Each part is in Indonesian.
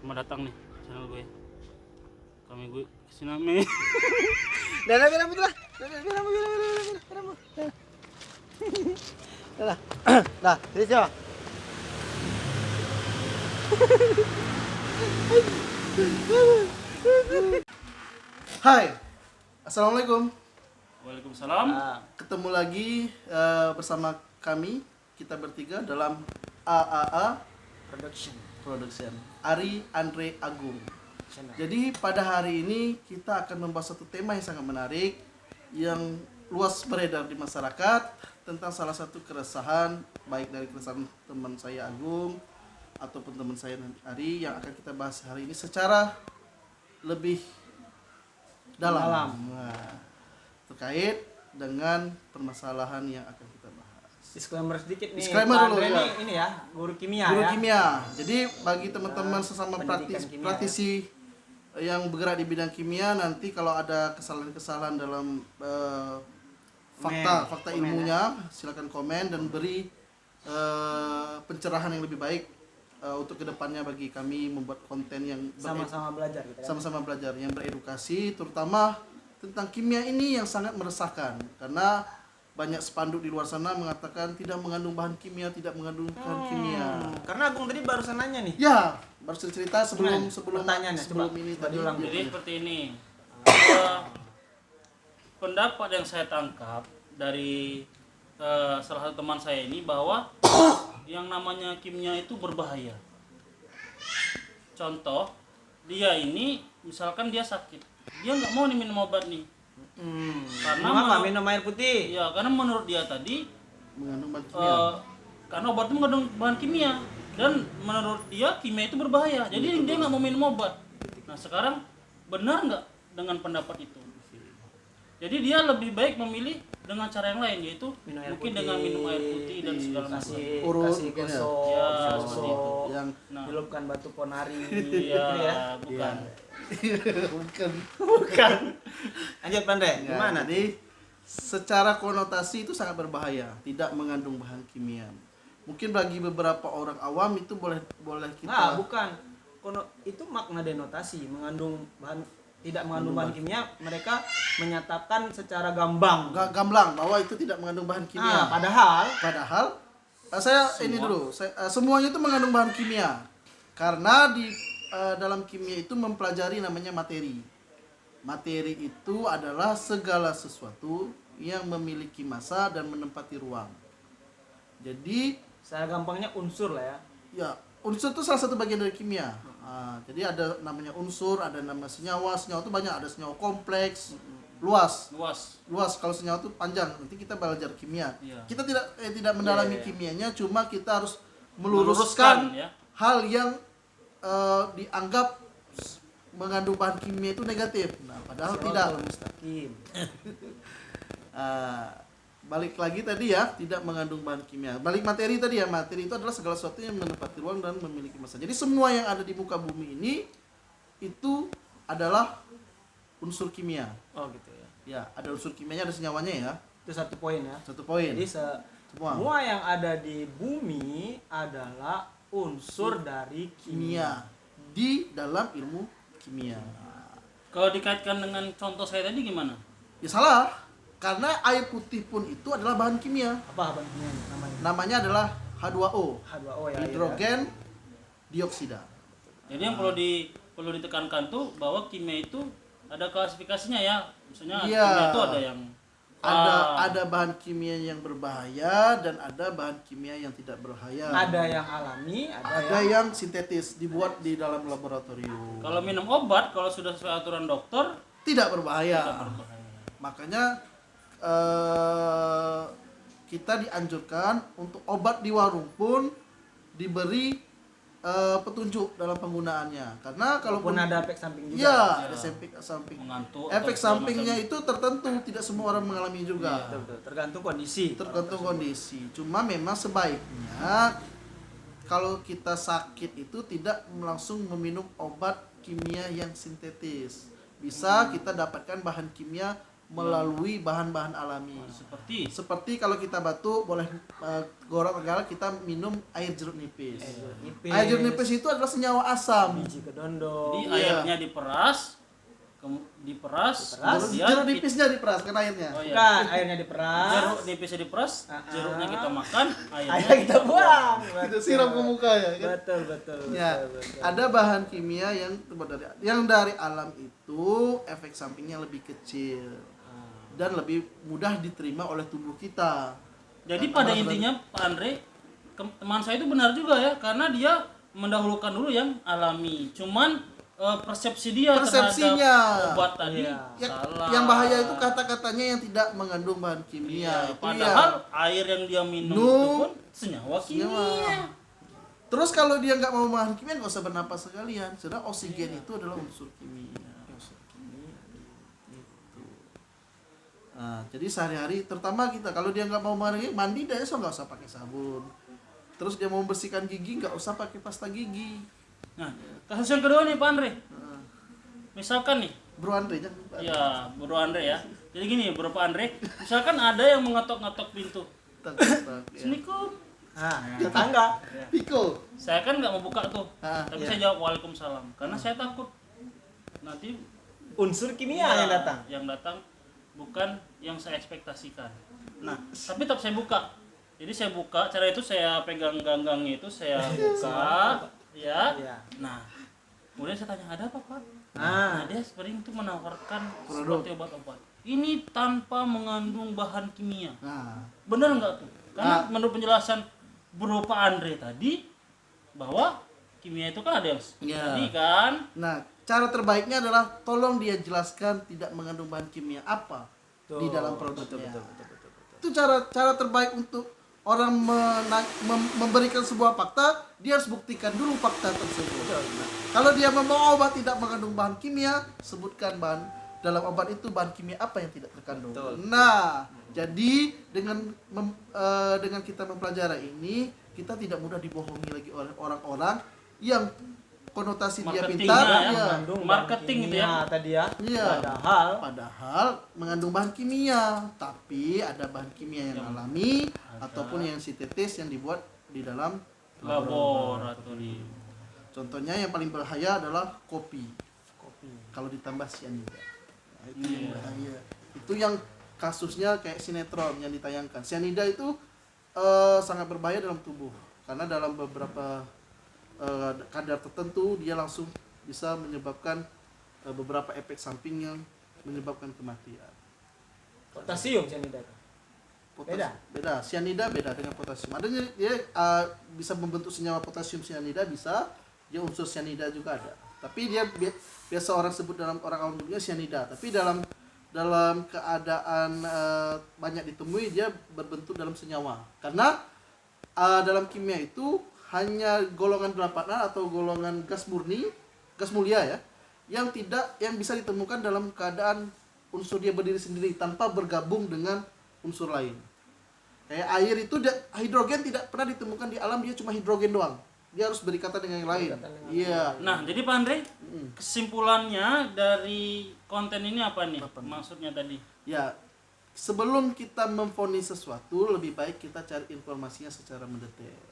Selamat datang nih channel gue. Kami gue Siname. Dah, jadi siapa? Hai, assalamualaikum. Waalaikumsalam. Ketemu lagi bersama kami kita bertiga dalam AAA Production. Ari Andre Agung. Jadi pada hari ini kita akan membahas satu tema yang sangat menarik yang luas beredar di masyarakat tentang salah satu keresahan, baik dari keresahan teman saya Agung ataupun teman saya Ari, yang akan kita bahas hari ini secara lebih dalam. Nah, terkait dengan permasalahan yang akan kita bahas. Disclaimer sedikit nih. Disclaimer Pak dulu, Andre ya. ini ya, guru kimia Guru ya. kimia. Jadi bagi teman-teman sesama pendidikan kimia, praktisi yang bergerak di bidang kimia, nanti kalau ada kesalahan-kesalahan dalam fakta komen ilmunya, silakan komen dan beri pencerahan yang lebih baik untuk kedepannya bagi kami membuat konten yang Sama-sama belajar gitu ya. sama-sama belajar yang beredukasi, terutama tentang kimia ini yang sangat meresahkan karena banyak spanduk di luar sana mengatakan tidak mengandung bahan kimia, tidak mengandung bahan kimia. Karena Agung tadi barusan nanya nih. Ya, baru cerita sebelum Pertanyaannya, sebelum coba, ini coba tadi. diulang. Jadi seperti ini. Pendapat yang saya tangkap dari salah satu teman saya ini bahwa yang namanya kimia itu berbahaya. Contoh, dia ini misalkan dia sakit, dia nggak mau nih minum obat nih. Karena Kenapa minum air putih? Ya, karena menurut dia tadi Mengandung bahan kimia. karena obat itu mengandung bahan kimia dan menurut dia kimia itu berbahaya. Jadi dia nggak mau minum obat. Nah, sekarang benar nggak dengan pendapat itu? Jadi dia lebih baik memilih dengan cara yang lain, yaitu Minum air mungkin putih, dengan minum air putih dan segala macam. Kasih Urut, kasih gitu ya? gosok, Ya, gosok, seperti itu. yang Nah, dilupkan batu ponari. iya, Gitu ya. bukan. bukan. Bukan. Lanjut Pandai, Ya, gimana? jadi secara konotasi itu sangat berbahaya, tidak mengandung bahan kimia. Mungkin bagi beberapa orang awam itu boleh kita. Nah, bukan. Itu makna denotasi, mengandung bahan tidak mengandung bahan kimia, mereka menyatakan secara gamblang. Gamblang bahwa itu tidak mengandung bahan kimia. Padahal Saya ini dulu, semuanya itu mengandung bahan kimia. Karena di dalam kimia itu mempelajari namanya materi. Materi itu adalah segala sesuatu yang memiliki massa dan menempati ruang. Jadi, secara gampangnya unsur lah ya. ya, unsur itu salah satu bagian dari kimia. Jadi ada namanya unsur, ada nama senyawa. Senyawa itu banyak, ada senyawa kompleks, luas. Kalau senyawa itu panjang. Nanti kita belajar kimia. Iya. Kita tidak mendalami Iya. kimianya, cuma kita harus meluruskan ya. hal yang dianggap mengandung bahan kimia itu negatif. Nah, padahal tidak. Siratal mustaqim. Balik lagi tadi ya, tidak mengandung bahan kimia. Balik materi tadi ya, materi itu adalah segala sesuatu yang menempati ruang dan memiliki massa. Jadi semua yang ada di muka bumi ini itu adalah unsur kimia. Oh gitu ya. Ya, ada unsur kimianya, ada senyawanya ya. Itu satu poin ya. Satu poin. Jadi Semua. semua yang ada di bumi adalah unsur dari Kimia di dalam ilmu kimia. Kalau dikaitkan dengan contoh saya tadi gimana? Ya salah, karena air putih pun itu adalah bahan kimia. Apa bahan kimia namanya? Namanya adalah H2O, H2O ya. hidrogen dioksida. Jadi yang perlu ditekankan tuh bahwa kimia itu ada klasifikasinya ya. Misalnya Iya. kimia itu ada yang Ada bahan kimia yang berbahaya dan ada bahan kimia yang tidak berbahaya. Ada yang alami, Ada yang sintetis dibuat di dalam laboratorium. kalau minum obat kalau sudah sesuai aturan dokter Tidak berbahaya. tidak berbahaya. Makanya kita dianjurkan untuk obat di warung pun diberi petunjuk dalam penggunaannya. Karena kalau pun ada efek samping juga. iya, Ya. ada efek samping. Mengantuk Efek atau segala sampingnya macam. itu tertentu, tidak semua orang mengalami juga. Betul. Tergantung kondisi. Tergantung kondisi. Cuma memang sebaiknya kalau kita sakit itu tidak langsung meminum obat kimia yang sintetis. Bisa kita dapatkan bahan kimia melalui bahan-bahan alami. Seperti kalau kita batuk boleh gorok kita minum air jeruk nipis. Air jeruk nipis itu adalah senyawa asam. Biji kedondong. Jadi airnya diperas, Jeruk nipisnya diperas kan airnya. Oh, iya. Bukan, airnya diperas. Jeruk nipisnya diperas, jeruknya kita makan, Airnya kita buang. Itu siram ke muka ya kan? Betul. Ya, ada bahan kimia yang dari alam itu efek sampingnya lebih kecil dan lebih mudah diterima oleh tubuh kita. Jadi pada intinya Pak Andre, teman saya itu benar juga ya, karena dia mendahulukan dulu yang alami. Cuman persepsi dia terhadap obat tadi salah. Yang bahaya itu kata-katanya yang tidak mengandung bahan kimia. Iya, padahal air yang dia minum itu pun senyawa kimia. Terus kalau dia nggak mau bahan kimia nggak usah bernapas sekalian. Sedang oksigen itu adalah unsur kimia. Nah, jadi sehari-hari, terutama kita kalau dia nggak mau mandi dia nggak usah pakai sabun. Terus dia mau bersihkan gigi nggak usah pakai pasta gigi. Nah, kasus yang kedua nih Pak Andre. Misalkan nih, Bro Andre ya Bro Andre ya. Jadi gini Bro Pak Andre, misalkan ada yang mengetok-ngetok pintu. Assalamualaikum. Tetangga. Piko. Saya kan nggak mau buka tuh, tapi iya. saya jawab waalaikumsalam karena saya takut nanti Unsur kimia yang datang. Yang datang bukan yang saya ekspektasikan. Nah, tapi tetap saya buka. Jadi saya buka, cara itu saya pegang ganggangnya itu saya buka, ya. Nah, kemudian saya tanya ada apa Pak? Nah, dia sering tuh menawarkan seperti obat-obat. Ini tanpa mengandung bahan kimia. Benar nggak tuh? Karena menurut penjelasan Bro Pak Andre tadi bahwa kimia itu kan ada yang tadi kan. Nah, cara terbaiknya adalah tolong dia jelaskan tidak mengandung bahan kimia apa di dalam produknya. Betul. Itu cara terbaik untuk orang memberikan sebuah fakta, dia harus buktikan dulu fakta tersebut. Kalau dia membawa obat tidak mengandung bahan kimia, sebutkan bahan dalam obat itu bahan kimia apa yang tidak terkandung. Nah, jadi dengan kita mempelajari ini, kita tidak mudah dibohongi lagi oleh orang-orang yang konotasi dia pintar, marketing itu ya tadi ya. Iya. Padahal mengandung bahan kimia, tapi ada bahan kimia yang alami ataupun yang sintetis yang dibuat di dalam laboratorium. Contohnya yang paling berbahaya adalah kopi. Kalau ditambah cyanida. Nah, itu yang bahaya. Itu yang kasusnya kayak sinetron yang ditayangkan. Cyanida itu sangat berbahaya dalam tubuh karena dalam beberapa kadar tertentu dia langsung bisa menyebabkan beberapa efek samping yang menyebabkan kematian. Potasium cyanida. Beda. Cyanida beda dengan potasium. Adanya dia bisa membentuk senyawa potasium cyanida bisa, dia unsur cyanida juga ada. Tapi dia biasa orang sebut dalam orang awam dunia cyanida. Tapi dalam keadaan banyak ditemui dia berbentuk dalam senyawa. Karena dalam kimia itu hanya golongan 8A atau golongan gas murni, gas mulia ya, yang bisa ditemukan dalam keadaan unsur dia berdiri sendiri tanpa bergabung dengan unsur lain. Kayak air itu hidrogen tidak pernah ditemukan di alam, dia cuma hidrogen doang. Dia harus berikatan dengan yang lain. Iya. Nah, jadi Pak Andre, kesimpulannya dari konten ini apa nih? Maksudnya tadi? Ya, sebelum kita memvonis sesuatu, lebih baik kita cari informasinya secara mendetail.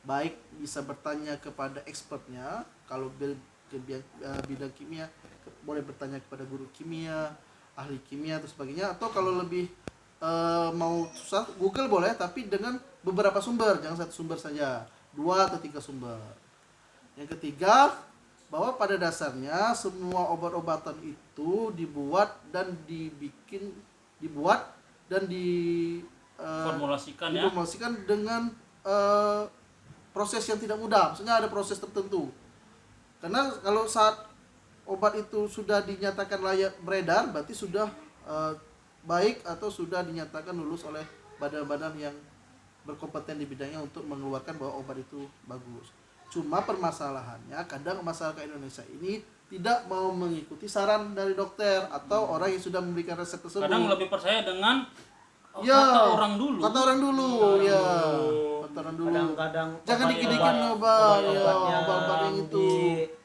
Baik bisa bertanya kepada expertnya, kalau bidang kimia boleh bertanya kepada guru kimia, ahli kimia atau sebagainya, atau kalau lebih mau susah Google boleh, tapi dengan beberapa sumber, jangan satu sumber saja, 2 atau 3 sumber. Yang ketiga, bahwa pada dasarnya semua obat-obatan itu dibuat dan diformulasikan dengan proses yang tidak mudah. Maksudnya ada proses tertentu. Karena kalau saat obat itu sudah dinyatakan layak beredar, berarti sudah baik atau sudah dinyatakan lulus oleh badan-badan yang berkompeten di bidangnya untuk mengeluarkan bahwa obat itu bagus. Cuma permasalahannya kadang masyarakat Indonesia ini tidak mau mengikuti saran dari dokter atau orang yang sudah memberikan resep tersebut. Kadang lebih percaya dengan kata orang dulu. Kadang-kadang jangan dikit-dikit obat yang itu.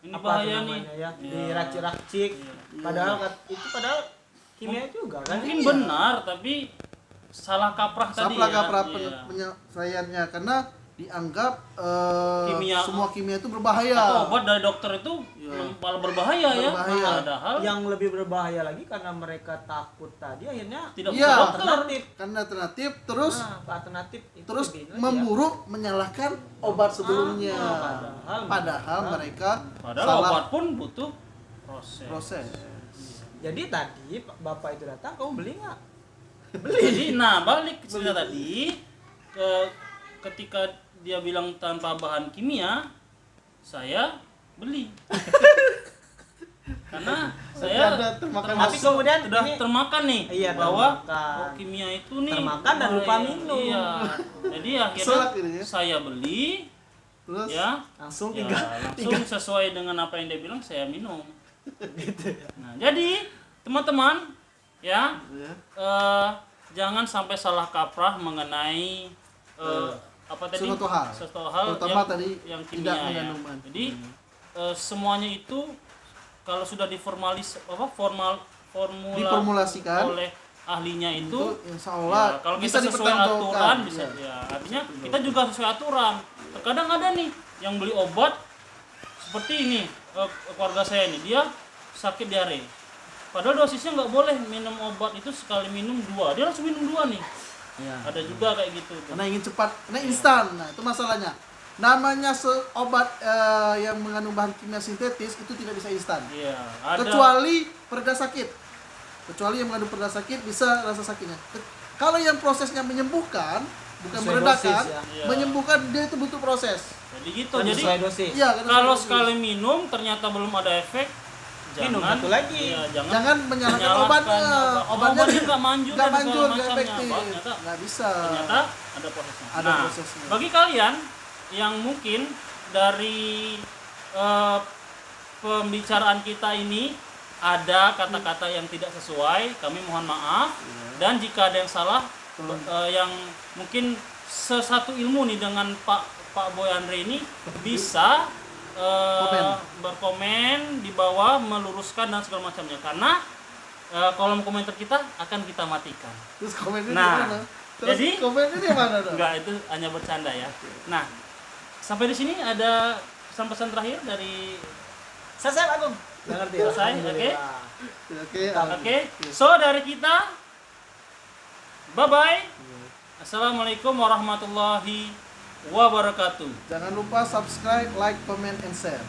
Ini bahaya nih. Diracik-racik. Padahal kimia juga kan. mungkin Iya. benar tapi salah kaprah tadi Salah ya. kaprah Iya. penyelesaiannya karena dianggap Kimia. semua kimia itu berbahaya. Atau obat dari dokter itu Iya. malah berbahaya, ya. Berbahaya. Padahal Yang lebih berbahaya lagi karena mereka takut tadi akhirnya tidak Iya. bisa dokter. alternatif. Karena alternatif terus Alternatif itu terus lebih lagi ya. memburu menyalahkan obat sebelumnya. padahal mereka Padahal salah obat pun butuh proses. proses. Jadi tadi bapak itu datang, kamu beli nggak? Jadi nah balik ke cerita tadi ketika dia bilang tanpa bahan kimia, saya beli. Karena saya Ada termakan Tapi kemudian sudah ini termakan nih Iya, bahwa termakan. kimia itu nih Termakan dan lupa bahaya. minum. Iya. Jadi akhirnya Selak gitu ya. saya beli terus ya. langsung Ya, tiga langsung sesuai dengan apa yang dia bilang saya minum. Nah, jadi teman-teman ya ya. jangan sampai salah kaprah mengenai apa tadi Suatu hal. yang, Terutama tadi yang tidak kimia ya. mengandung bahan Jadi semuanya itu kalau sudah formula Diformulasikan oleh ahlinya itu insya Allah ya, kalau bisa kita sesuai dipertanggungjawabkan. aturan bisa Iya. ya artinya kita juga sesuai aturan. Terkadang ada nih yang beli obat seperti ini keluarga saya nih dia sakit diare. Padahal dosisnya nggak boleh minum obat itu sekali minum 2. Dia langsung minum 2 nih. Iya. Ada juga kayak gitu. Karena ingin cepat, karena instan. Nah, itu masalahnya. Namanya obat yang mengandung bahan kimia sintetis itu tidak bisa instan. Iya, ada Kecuali pereda sakit. Kecuali yang mengandung pereda sakit bisa rasa sakitnya. Kalau yang prosesnya menyembuhkan, bukan Sesuai meredakan, dosis, ya. Iya. menyembuhkan dia itu butuh proses. Jadi gitu. Kan Jadi sesuai dosis. Iya, karena kalau dosis. sekali minum ternyata belum ada efek, Minum jangan satu lagi. Iya, Jangan menyalahkan menyalahkan obatnya. obatnya nggak manjur nggak dan segala manjur, nggak macamnya. efektif. Ternyata Nggak bisa. ternyata ada prosesnya. Ada Nah, prosesnya. bagi kalian yang mungkin dari pembicaraan kita ini ada kata-kata yang tidak sesuai, kami mohon maaf. Dan jika ada yang salah, yang mungkin sesatu ilmu nih dengan Pak Boy Andre ini bisa berkomen di bawah, meluruskan dan segala macamnya. Karena kolom komentar kita akan kita matikan. Terus komennya Nah, di mana? Terus jadi- komennya di mana dong? Enggak, itu hanya bercanda ya. Nah, sampai di sini ada pesan-pesan terakhir dari Selesai Agung. Nggak ngerti ya? Selesai, oke. Alhamdulillah. Oke. Oke. So dari kita bye bye. Assalamualaikum warahmatullahi wabarakatuh. Jangan lupa subscribe, like, comment, and share.